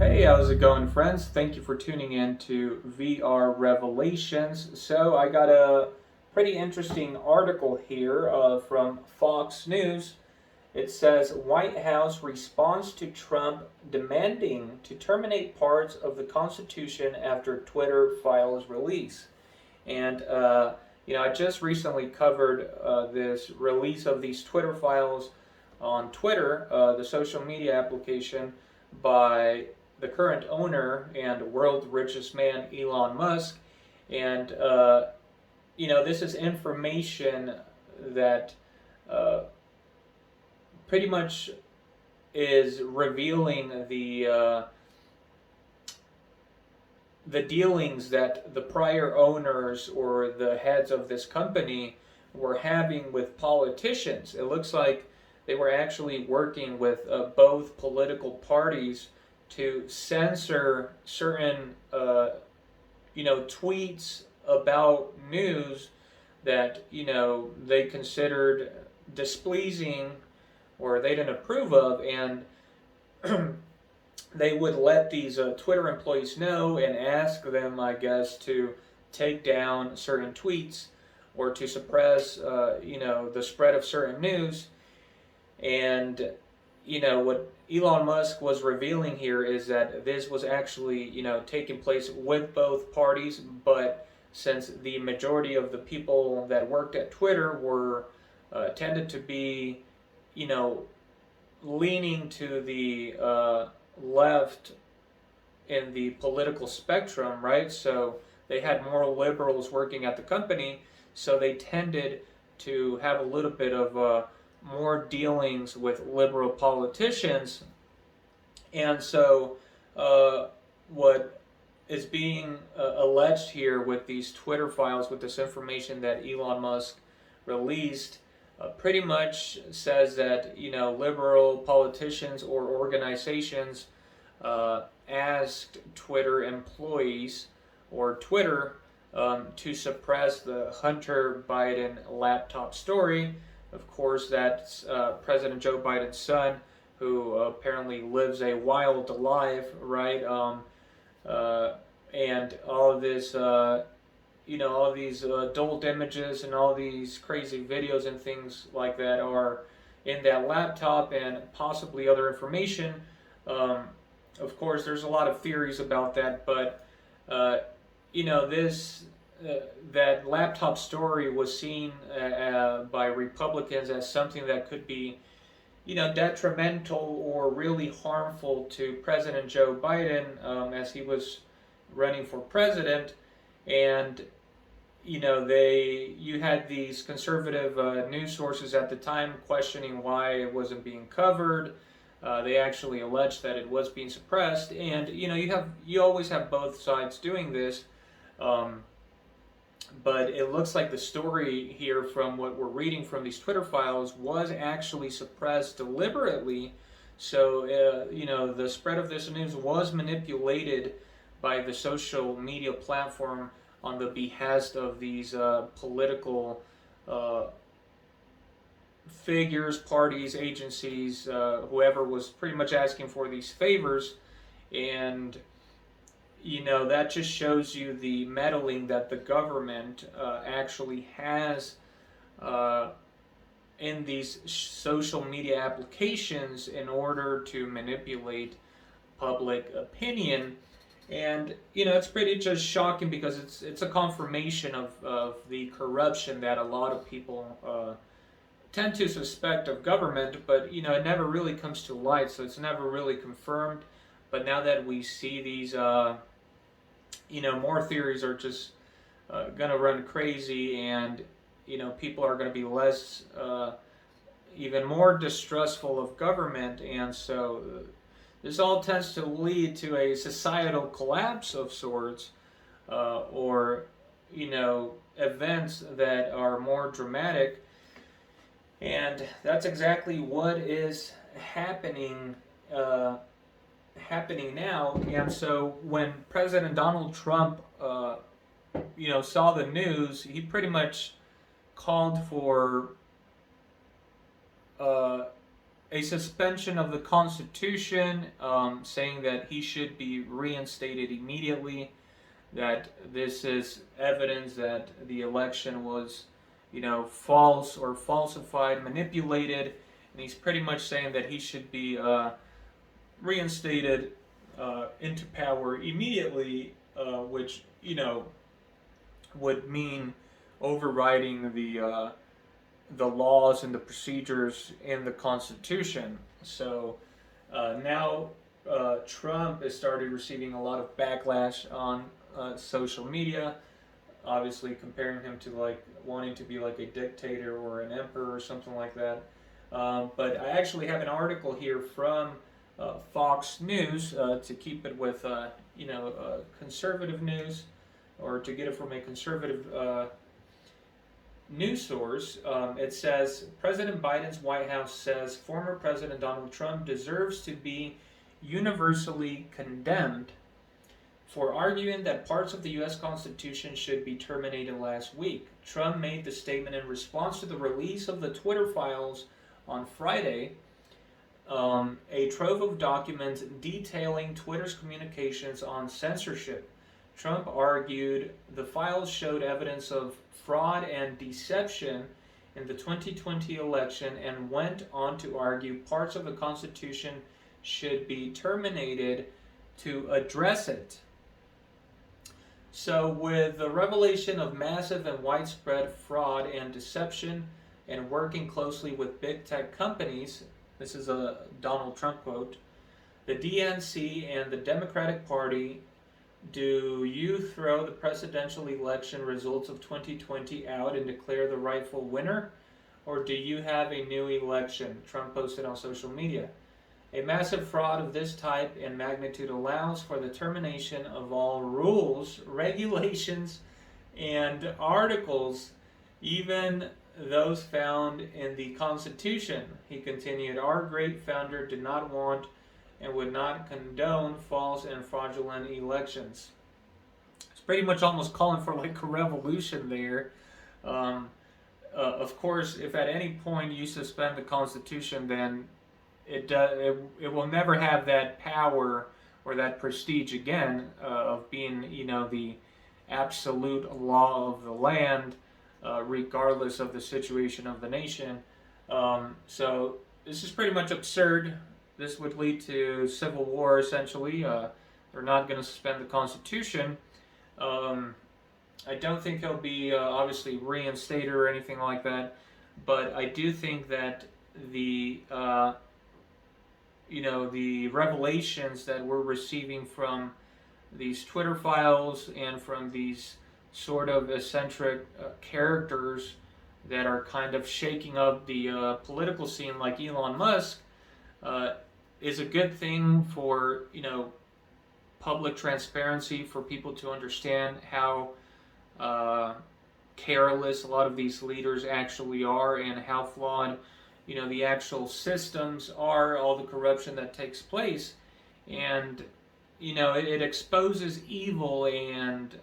Hey, how's it going, friends? Thank you for tuning in to VR Revelations. So, I got a pretty interesting article here from Fox News. It says White House responds to Trump demanding to terminate parts of the Constitution after Twitter files release. And, I just recently covered this release of these Twitter files on Twitter, the social media application, by the current owner and world richest man, Elon Musk. And, this is information that uh, pretty much is revealing the dealings that the prior owners or the heads of this company were having with politicians. It looks like they were actually working with both political parties to censor certain, tweets about news that they considered displeasing or they didn't approve of, and they would let these Twitter employees know and ask them, I guess, to take down certain tweets or to suppress, the spread of certain news. And what Elon Musk was revealing here is that this was actually taking place with both parties, but since the majority of the people that worked at Twitter were tended to be you know leaning to the left in the political spectrum, right? So they had more liberals working at the company, so they tended to have a little bit of more dealings with liberal politicians. And so, what is being alleged here with these Twitter files, with this information that Elon Musk released, pretty much says that liberal politicians or organizations asked Twitter employees or Twitter to suppress the Hunter Biden laptop story. Of course, that's President Joe Biden's son, who apparently lives a wild life, right? And all of this, all these adult images and all these crazy videos and things like that are in that laptop and possibly other information. Um, of course, there's a lot of theories about that, but this that laptop story was seen by Republicans as something that could be, detrimental or really harmful to President Joe Biden as he was running for president. And you had these conservative news sources at the time questioning why it wasn't being covered. They actually alleged that it was being suppressed, and you always have both sides doing this. Um, but it looks like the story here, from what we're reading from these Twitter files, was actually suppressed deliberately. So, the spread of this news was manipulated by the social media platform on the behest of these political uh, figures, parties, agencies, whoever was pretty much asking for these favors. And that just shows you the meddling that the government actually has uh, in these social media applications in order to manipulate public opinion. And it's pretty just shocking because it's a confirmation of the corruption that a lot of people tend to suspect of government, but it never really comes to light, so it's never really confirmed. But now that we see these more theories are just going to run crazy, and people are going to be less, even more distrustful of government, and so this all tends to lead to a societal collapse of sorts, or events that are more dramatic, and that's exactly what is happening. Happening now. And so when President Donald Trump, saw the news, he pretty much called for uh, a suspension of the Constitution, saying that he should be reinstated immediately, that this is evidence that the election was, false or falsified, manipulated, and he's pretty much saying that he should be reinstated into power immediately, which, would mean overriding the laws and the procedures in the Constitution. So now Trump has started receiving a lot of backlash on social media, obviously comparing him to like wanting to be like a dictator or an emperor or something like that. But I actually have an article here from Fox News to keep it with conservative news, or to get it from a conservative news source. It says President Biden's White House says former President Donald Trump deserves to be universally condemned for arguing that parts of the U.S. Constitution should be terminated last week. Trump made the statement in response to the release of the Twitter files on Friday, a trove of documents detailing Twitter's communications on censorship. Trump argued the files showed evidence of fraud and deception in the 2020 election, and went on to argue parts of the Constitution should be terminated to address it. So, with the revelation of massive and widespread fraud and deception, and working closely with big tech companies, this is a Donald Trump quote, the DNC and the Democratic Party, do you throw the presidential election results of 2020 out and declare the rightful winner? Or do you have a new election? Trump posted on social media. A massive fraud of this type and magnitude allows for the termination of all rules, regulations, and articles, even those found in the Constitution. He continued, our great founder did not want and would not condone false and fraudulent elections. It's pretty much almost calling for like a revolution there. Of course, if at any point you suspend the Constitution, then it will never have that power or that prestige again of being, the absolute law of the land, regardless of the situation of the nation. So this is pretty much absurd. This would lead to civil war, essentially. They're not going to suspend the Constitution. I don't think he'll be obviously reinstated or anything like that, but I do think that the the revelations that we're receiving from these Twitter files and from these sort of eccentric characters that are kind of shaking up the political scene, like Elon Musk, is a good thing for public transparency, for people to understand how careless a lot of these leaders actually are, and how flawed the actual systems are, all the corruption that takes place. And it exposes evil and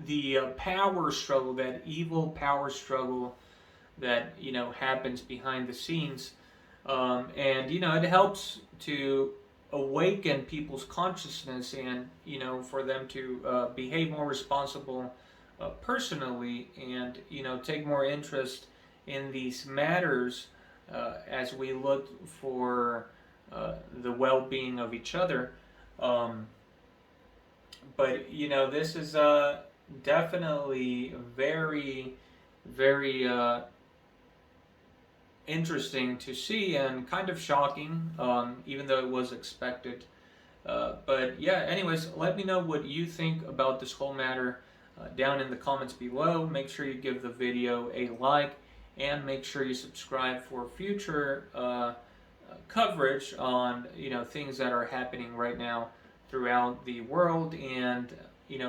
the power struggle, that evil power struggle that happens behind the scenes, and it helps to awaken people's consciousness, and for them to behave more responsible personally, and take more interest in these matters as we look for the well-being of each other. But this is definitely very, very interesting to see, and kind of shocking, even though it was expected. But yeah, anyways, let me know what you think about this whole matter down in the comments below. Make sure you give the video a like, and make sure you subscribe for future coverage on things that are happening right now throughout the world, and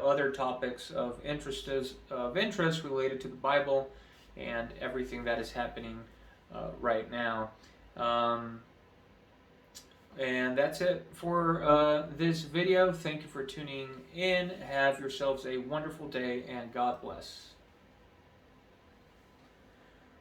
other topics of interest related to the Bible and everything that is happening right now. And that's it for this video. Thank you for tuning in. Have yourselves a wonderful day, and God bless.